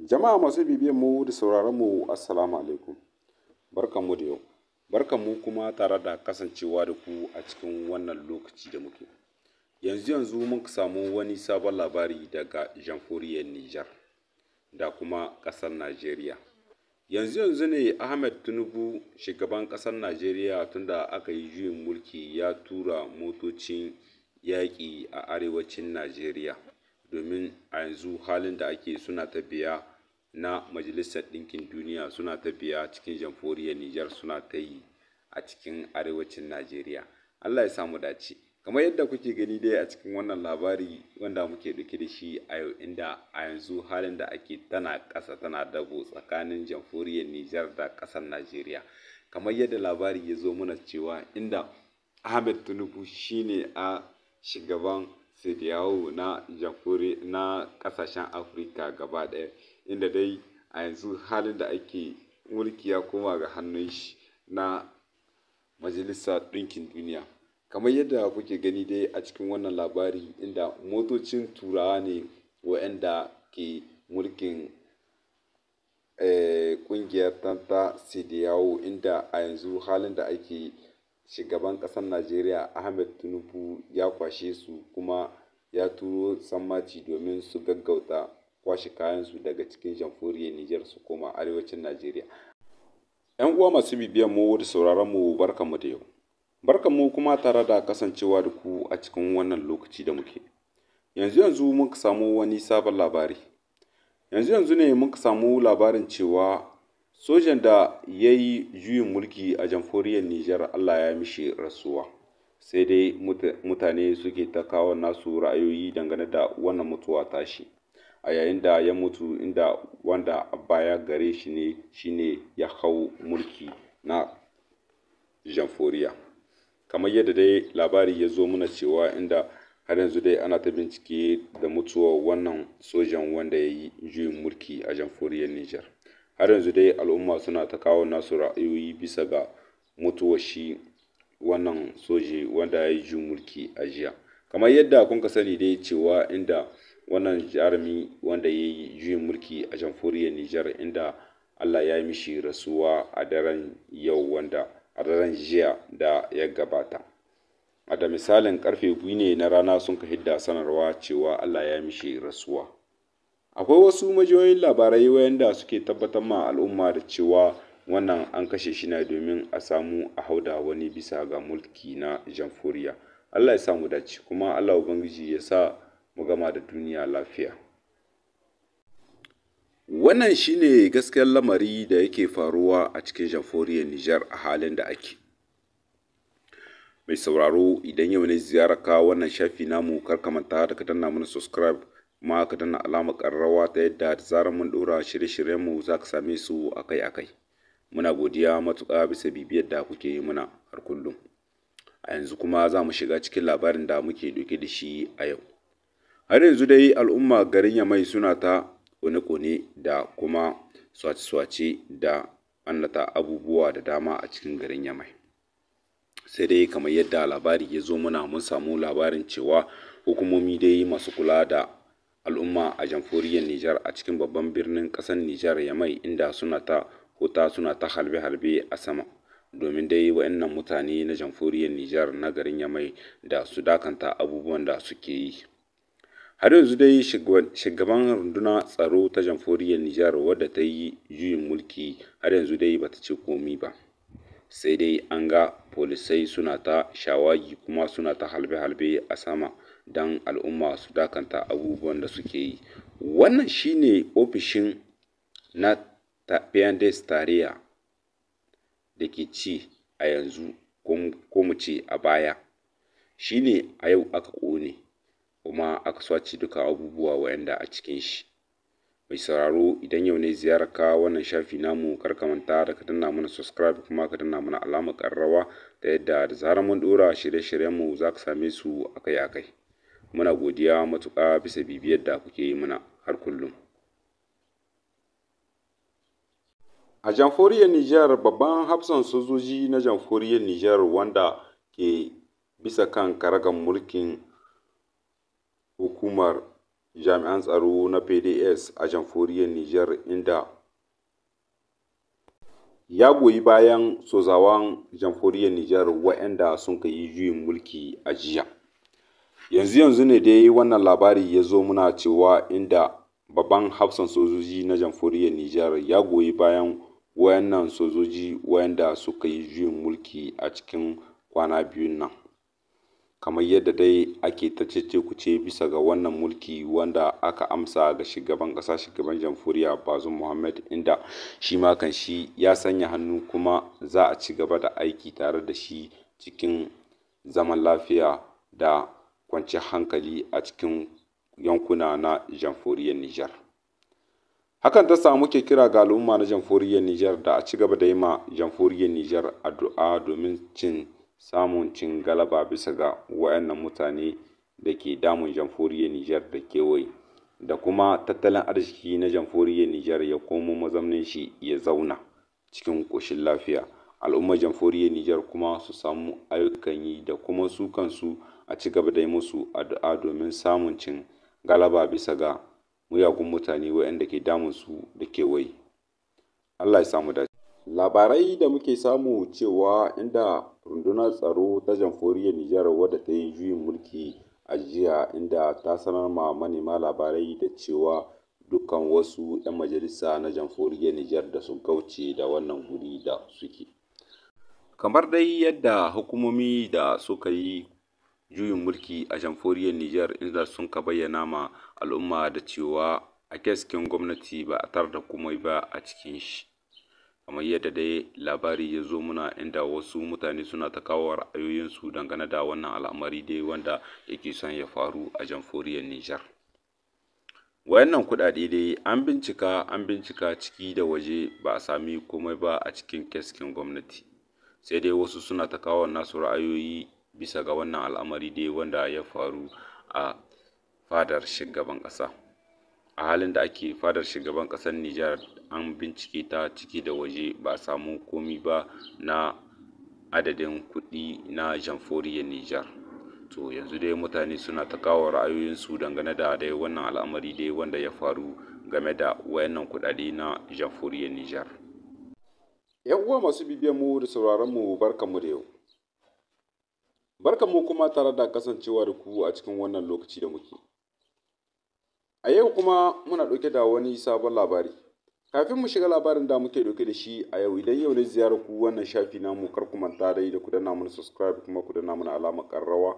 Jama'a masu bibiyan mu da sauraron mu assalamu alaikum. Barkanmu da yau. Barkanmu kuma tare da kasancewa da ku a cikin wannan lokaci da muke. Yanzu mun samu wani sabon labari daga jamhuriyar Nijar da kuma ƙasar Najeriya. Yanzu ne Ahmed Tinubu shugaban ƙasar Najeriya tunda aka yi juyin mulki ya tura motocin yaƙi a arewacin Najeriya domin a yanzu halin da ake suna ta biya na Majalisar Ɗinkin Duniya suna ta biya cikin jamhuriyar Nijar suna ta yi a cikin arewacin Najeriya. Allah ya samu dace. Kamar yadda kuke gani dai a cikin wannan labari wanda muke ɗauke da shi a yau, inda a yanzu halin da ake tana ƙasa tana dabo tsakanin jamhuriyar Nijar da ƙasar Najeriya. Kamar yadda labari ya zo mana cewa inda Ahmed Tinubu shine a shugaban Sediyawo na ƙasashen Afirka gaba ɗaya, inda dai a yanzu halin da ake mulki ya koma ga hannun shi na Majalisar Ɗinkin Duniya. Kamar yadda kuke gani dai a cikin wannan labari, inda motocin turawa ne waɗanda ke mulkin ƙungiyar ta Sediyawo, inda a yanzu halin da ake shugaban ƙasar Najeriya Ahmed Tinubu ya kwashe su kuma ya turo sammaci domin su gaggauta kwashe kayansu daga cikin jamhuriyar Nijar su koma arewacin Najeriya. 'Yan uwa masu bibiyan mu da sauraron mu, barkanmu da yau. Barkanmu kuma tare da kasancewa da ku a cikin wannan lokaci da muke. Yanzu muka samu wani sabon labari. Yanzu ne muka samu labarin cewa sojan da ya yi juyin mulki a jamhuriyar Nijar Allah ya mishi rasuwa. Sai dai mutane suke ta kawo nasu ra'ayoyi dangane da wannan mutuwa tashi. A yayin da ya mutu, inda wanda baya gare shi ne shine ya hau mulki na jamhuriya. Kamar yadda dai labari ya zo mana cewa inda har yanzu dai ana ta bincike da mutuwar wannan sojan wanda ya yi juyin mulki a jamhuriyar Nijar. Har yanzu dai al'umma suna ta kawo nasu ra'ayoyi bisa ga mutuwar shi wannan soji wanda ya yi juyin mulki a jiya. Kamar yadda kun sani dai cewa inda wannan jarumi wanda ya yi juyin mulki a jamhuriyar Nijar, inda Allah ya yi mishi rasuwa a daren yau, wanda a daren jiya da ya gabata. A da misalin karfe 2 ne na rana sun ka hidda sanarwa cewa Allah ya yi mishi rasuwa. Akwai wasu majiyoyin labarai wayanda suke tabbatar ma al'umma da cewa wannan an kashe shi ne domin a samu a hauda wani bisa ga mulki na jamhuriya. Allah ya samu dace, kuma Allah Ubangiji ya sa mu gama da duniya lafiya. Wannan shine gaskiyar lamari da yake faruwa a cikin jamhuriyar Nijar a halin da ake. Mai sauraro, idan yau ne ziyararka wannan shafi namu, kar ka manta da ka danna mana subscribe kuma ka danna alamar ƙararrawa ta yadda da zarar mun ɗora shirye-shiryenmu za ka same su akai-akai. Muna godiya matuƙa bisa bibiyar da kuke yi muna har kullum. A yanzu kuma za mu shiga cikin labarin da muke ɗauke da shi a yau. Har yanzu dai al'umma garin Yamai suna ta ƙone-ƙone da kuma swace-swace da ɓannata abubuwa da dama a cikin garin Yamai. Sai dai kamar yadda labari ya zo muna, mun samu labarin cewa hukumomi dai masu kula da al'umma a jamhuriyar Nijar a cikin babban birnin ƙasar Nijar Yamai, inda suna ta halbe-halbe a sama domin dai waɗannan mutane na jamhuriyar Nijar na garin Yamai da su dakanta abubuwan da suke yi. Har yanzu dai shugaban rundunar tsaro ta jamhuriyar Nijar wadda ta yi juyin mulki har yanzu dai bata ce komi ba. Sai dai an ga polisai suna ta shawagi kuma suna ta halbe-halbe a sama don al'umma su dakanta abubuwan da suke yi. Wannan shine ofishin na PNDS tarayya da ke ci a yanzu, ko mu ce a baya. Shine a yau aka ƙone kuma aka swace duka abubuwa waɗanda a cikin shi. Mai sauraro, idan yau ne ziyararka wannan shafi namu, kar ka manta da ka danna mana subscribe kuma ka danna mana alamar ƙararrawa ta yadda da zarar mun ɗora shirye-shiryenmu za ka same su akai-akai. Muna godiya matuƙa bisa bibiyar da kuke yi muna har kullum. A jamhuriyar Nijar, babban hafsan sojoji na jamhuriyar Nijar wanda ke bisa kan karagar mulkin hukumar jami'an tsaro na PDS a jamhuriyar Nijar, inda ya goyi bayan sozawan jamhuriyar Nijar waɗanda sun yi juyin mulki a jiya. Yanzu ne dai wannan labari ya zo muna cewa inda babban hafsan sojoji na jamhuriyar Nijar ya goyi bayan wayannan sojoji wayanda suka yi juyin mulki a cikin kwana biyun nan. Kamar yadda dai ake ta cece-kuce bisa ga wannan mulki wanda aka amsa ga shugaban ƙasa, shugaban jamhuriya Bazoum Mohamed, inda shi ma kan shi ya sanya hannu kuma za a ci gaba da aiki tare da shi cikin zaman lafiya da kwanciyar hankali a cikin yankuna na jamhuriyar Nijar. Hakan ta samu ke kira ga al'umma na jamhuriyar Nijar da a ci gaba da yi ma jamhuriyar Nijar addu'a domin samun cin galaba bisa ga wayannan mutane da ke damun jamhuriyar Nijar da kewaye, da kuma tattalin arziki na jamhuriyar Nijar ya komo mazaunin shi ya zauna cikin ƙoshin lafiya. Al'ummar jamhuriyar Nijar kuma su samu ayyukan yi da kuma su kansu a ci gaba da yi musu addu'a domin samun cin galaba bisa ga muyagun mutane waɗanda ke damun su da kewaye. Allah ya samu dace. Labarai da muke samu cewa inda rundunar tsaro ta jamhuriyar Nijar wadda ta yi juyin mulki a jiya, inda ta sanar ma manema labarai da cewa dukkan wasu 'yan majalisa na jamhuriyar Nijar da sun kauce da wannan guri da suke. Kamar dai yadda hukumomi da suka yi juyin mulki a jamhuriyar Nijar inda sun ka bayyana ma al'umma da cewa a keskin gwamnati ba a tar da komai ba a cikin shi. Kamar yadda dai labari ya zo muna inda wasu mutane suna ta kawo ra'ayoyinsu dangane da wannan al'amari dai wanda yake son ya faru a jamhuriyar Nijar. Wayannan kuɗaɗe dai an bincika ciki da waje ba a sami komai ba a cikin keskin gwamnati. Sai dai wasu suna ta kawo nasu ra'ayoyi bisa ga wannan al'amari dai wanda ya faru a fadar shugaban ƙasa. A halin da ake fadar shugaban ƙasar Nijar an bincike ta ciki da waje ba a samu komi ba na adadin kuɗi na jamhuriyar Nijar. To yanzu dai mutane suna ta kawo ra'ayoyinsu dangane da dai wannan al'amari dai wanda ya faru game da wayannan kuɗaɗe na jamhuriyar Nijar. ‘Yan uwa masu bibiyar mu da sauraron mu, barkanmu da yau. Barkanmu kuma tare da kasancewa da ku a cikin wannan lokaci da muke. A yau kuma muna ɗauke da wani sabon labari. Kafin mu shiga labarin da muke ɗauke da shi a yau, idan yau ne ziyarar ku wannan shafi namu, kar ku manta dai da ku danna mana subscribe kuma ku danna mana alamar ƙararrawa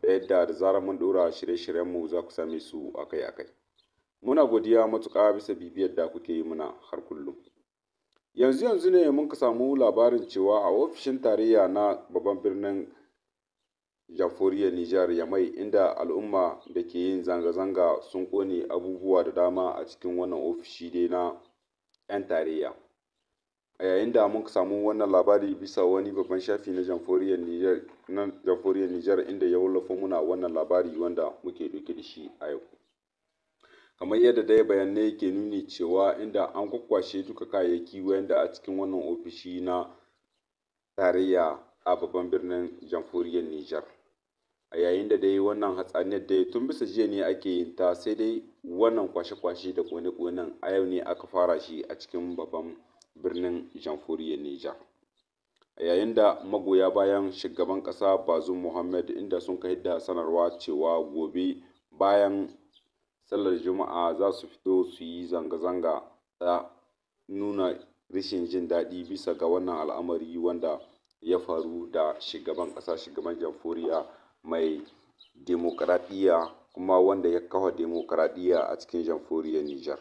da yadda da zarar mun ɗora shirye-shiryen mu za ku same su akai-akai. Muna godiya matuƙa bisa bibiyar da kuke yi muna har kullum. Yanzu ne mun ka samu labarin cewa a ofishin tarayya na babban birnin jamhuriyar Nijar Yamai, inda al'umma da ke yin zanga-zanga sun ƙone abubuwa da dama a cikin wannan ofishi dai na 'yan tarayya. A yayin da muka samu wannan labari bisa wani babban shafi na jamhuriyar Nijar inda ya wallafa muna wannan labari wanda muke ɗauke da shi a yau. Kamar yadda dai bayanai ke nuni cewa inda an kwakwashe duka kayayyaki wanda a cikin wannan ofishi na tarayya a babban birnin jamhuriyar Nijar. A yayin da dai wannan hatsaniyar dai tun bisa jiya ne ake yin ta, sai dai wannan kwashe-kwashe da kone-konen a yau ne aka fara shi a cikin babban birnin jamhuriyar Nijar. A yayin da magoya bayan shugaban ƙasa Bazoum Mohamed inda sun kai da sanarwa cewa gobe bayan sallar Juma'a za su fito su yi zanga-zanga ta nuna rashin jin daɗi bisa ga wannan al'amari wanda ya faru da shugaban ƙasa, shugaban jamhuriya mai demokuraɗiyya kuma wanda ya kafa demokuraɗiyya a cikin jamhuriyar Nijar.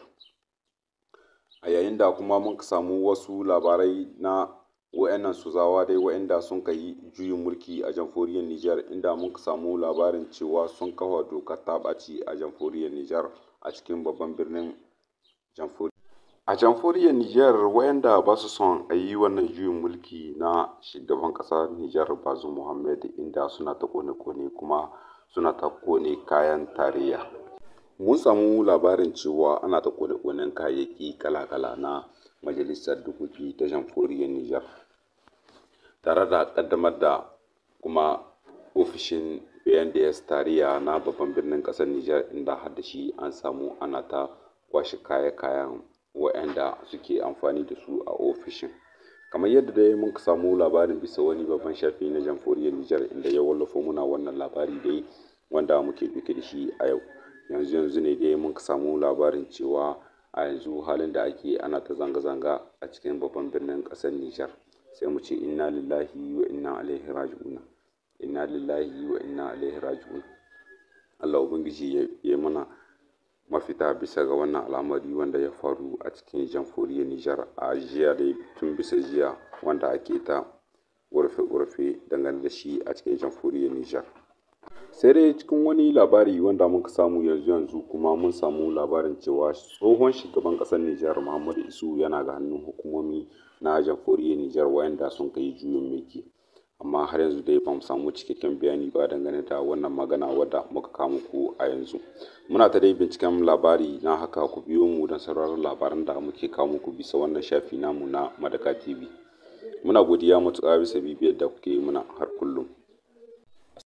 A yayin da kuma mun samu wasu labarai na wayannan sozawa dai wayanda sun kai juyin mulki a jamhuriyar Nijar, inda mun samu labarin cewa sun kafa dokar ta ɓaci a jamhuriyar Nijar a cikin babban birnin jamhuriyar. A jamhuriyar Nijar wayanda ba su son a yi wannan juyin mulki na shugaban ƙasar Nijar Bazoum Mohamed, inda suna ta kone-kone kuma suna ta kone kayan tarayya. Mun samu labarin cewa ana ta kone-konen kayayyaki kala-kala na majalisar dokoki ta jamhuriyar Nijar tare da ƙaddamar da kuma ofishin BNDS tarayya na babban birnin ƙasar Nijar, inda har da shi an samu ana ta kwashe kayan waɗanda suke amfani da su a ofishin. Kamar yadda dai mun samu labarin bisa wani babban shafi na jamhuriyar Nijar, inda ya wallafa muna wannan labari dai wanda muke ɗauke da shi a yau. Yanzu ne dai mun samu labarin cewa a yanzu halin da ake ana ta zanga-zanga a cikin babban birnin ƙasar Nijar. Sai mu ce inna lillahi wa inna ilaihi raji'un. Inna lillahi wa inna ilaihi raji'un. Allah ubangiji ya mana mafita bisa ga wannan al'amari wanda ya faru a cikin jamhuriyar Nijar a jiya dai, tun bisa jiya wanda ake ta ƙorafe dangane da shi a cikin jamhuriyar Nijar. Sai dai cikin wani labari wanda muka samu yanzu kuma mun samu labarin cewa tsohon shugaban ƙasar Nijar Muhammadu Isu yana ga hannun hukumomi na jamhuriyar Nijar wayanda sun kai juyin mulki. Amma har yanzu dai ba mu samu cikakken bayani ba dangane da wannan magana wadda muka kawo muku a yanzu. Muna ta dai binciken labari, na haka ku biyo mu don sauraron labaran da muke kawo muku bisa wannan shafi namu na Madaka TV. Muna godiya matuƙa bisa bibiyar da kuke muna har kullum.